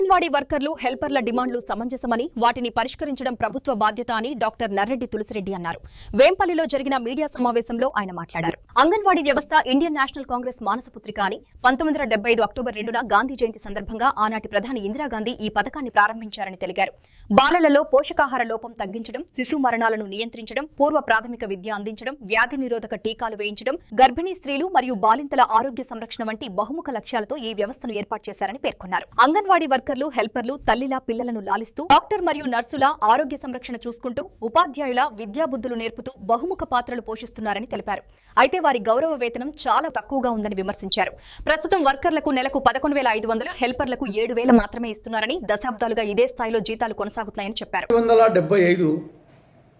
అంగన్వాడీ వర్కర్లు హెల్పర్ల డిమాండ్లు సమంజసమని వాటిని పరిష్కరించడం ప్రభుత్వ బాధ్యత అని డాక్టర్ నర్రెడ్డి తులసిరెడ్డి అన్నారు. వేంపల్లిలో జరిగిన మీడియా సమావేశంలో ఆయన మాట్లాడారు. అంగన్వాడీ వ్యవస్థ ఇండియన్ నేషనల్ కాంగ్రెస్ మానసపుత్రిక అని 1975 అక్టోబర్ 2న గాంధీ జయంతి సందర్భంగా ఆనాటి ప్రధాని ఇందిరాగాంధీ ఈ పథకాన్ని ప్రారంభించారని తెలిపారు. బాలలలో పోషకాహార లోపం తగ్గించడం, శిశు మరణాలను నియంత్రించడం, పూర్వ ప్రాథమిక విద్య అందించడం, వ్యాధి నిరోధక టీకాలు వేయించడం, గర్భిణీ స్త్రీలు మరియు బాలింతల ఆరోగ్య సంరక్షణ వంటి బహుముఖ లక్ష్యాలతో ఈ వ్యవస్థను ఏర్పాటు చేశారని పేర్కొన్నారు. అంగన్వాడీ వర్కర్లు హెల్పర్లు తల్లిలా పిల్లలను లాలిస్తూ డాక్టర్ మరియు నర్సుల ఆరోగ్య సంరక్షణ చూసుకుంటూ ఉపాధ్యాయుల విద్యాబుద్ధులు నేర్పుతూ బహుముఖ పాత్రలు పోషిస్తున్నారని తెలిపారు. అయితే వారి గౌరవ వేతనం చాలా తక్కువగా ఉందని విమర్శించారు. ప్రస్తుతం వర్కర్లకు నెలకు 11,500, హెల్పర్లకు 7,000 మాత్రమే ఇస్తున్నారని, దశాబ్దాలుగా ఇదే స్థాయిలో జీతాలు కొనసాగుతున్నాయని చెప్పారు. 1975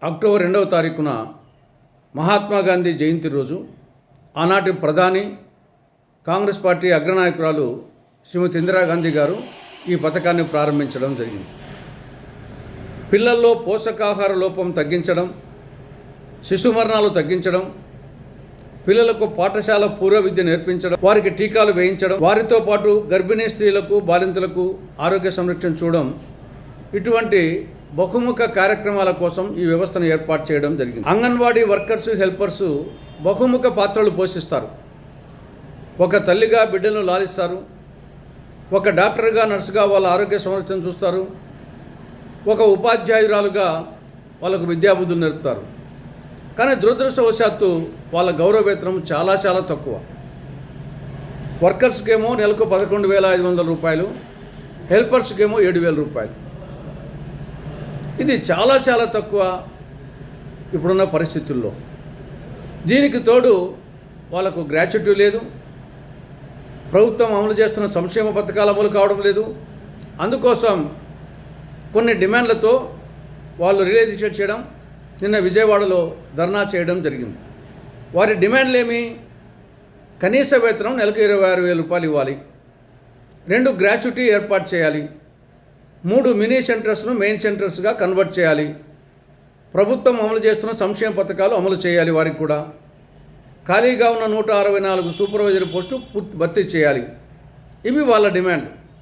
అక్టోబర్ 2వ తారీఖున మహాత్మా గాంధీ జయంతి రోజు ఆనాటి ప్రధాని కాంగ్రెస్ పార్టీ అగ్రనాయకురాలు శ్రీమతి ఇందిరాగాంధీ గారు ఈ పథకాన్ని ప్రారంభించడం జరిగింది. పిల్లల్లో పోషకాహార లోపం తగ్గించడం, శిశు మరణాలు తగ్గించడం, పిల్లలకు పాఠశాల పూర్వ విద్య నేర్పించడం, వారికి టీకాలు వేయించడం, వారితో పాటు గర్భిణీ స్త్రీలకు బాలింతలకు ఆరోగ్య సంరక్షణ చూడడం, ఇటువంటి బహుముఖ కార్యక్రమాల కోసం ఈ వ్యవస్థను ఏర్పాటు చేయడం జరిగింది. అంగన్వాడీ వర్కర్సు హెల్పర్సు బహుముఖ పాత్రలు పోషిస్తారు. ఒక తల్లిగా బిడ్డలను లాలిస్తారు, ఒక డాక్టర్గా నర్సుగా వాళ్ళ ఆరోగ్య సంరక్షణ చూస్తారు, ఒక ఉపాధ్యాయురాలుగా వాళ్ళకు విద్యాబుద్ధులు నేర్పుతారు. కానీ దురదృష్టవశాత్తు వాళ్ళ గౌరవ వేతనం చాలా చాలా తక్కువ. వర్కర్స్కేమో నెలకు 11,500 రూపాయలు, హెల్పర్స్కేమో 7,000 రూపాయలు. ఇది చాలా చాలా తక్కువ ఇప్పుడున్న పరిస్థితుల్లో. దీనికి తోడు వాళ్ళకు గ్రాట్యుటీ లేదు, ప్రభుత్వం అమలు చేస్తున్న సంక్షేమ పథకాలు అమలు కావడం లేదు. అందుకోసం కొన్ని డిమాండ్లతో వాళ్ళు రిలే దీక్ష చేయడం, నిన్న విజయవాడలో ధర్నా చేయడం జరిగింది. వారి డిమాండ్లు ఏమి? కనీస వేతనం నెలకు 26,000 రూపాయలు ఇవ్వాలి, 2 గ్రాట్యుటీ ఏర్పాటు చేయాలి, 3 మినీ సెంటర్స్ను మెయిన్ సెంటర్స్గా కన్వర్ట్ చేయాలి, ప్రభుత్వం అమలు చేస్తున్న సంక్షేమ పథకాలు అమలు చేయాలి, వారికి కూడా ఖాళీగా ఉన్న 164 సూపర్వైజర్ పోస్టు భర్తీ చేయాలి. ఇవి వాళ్ళ డిమాండ్.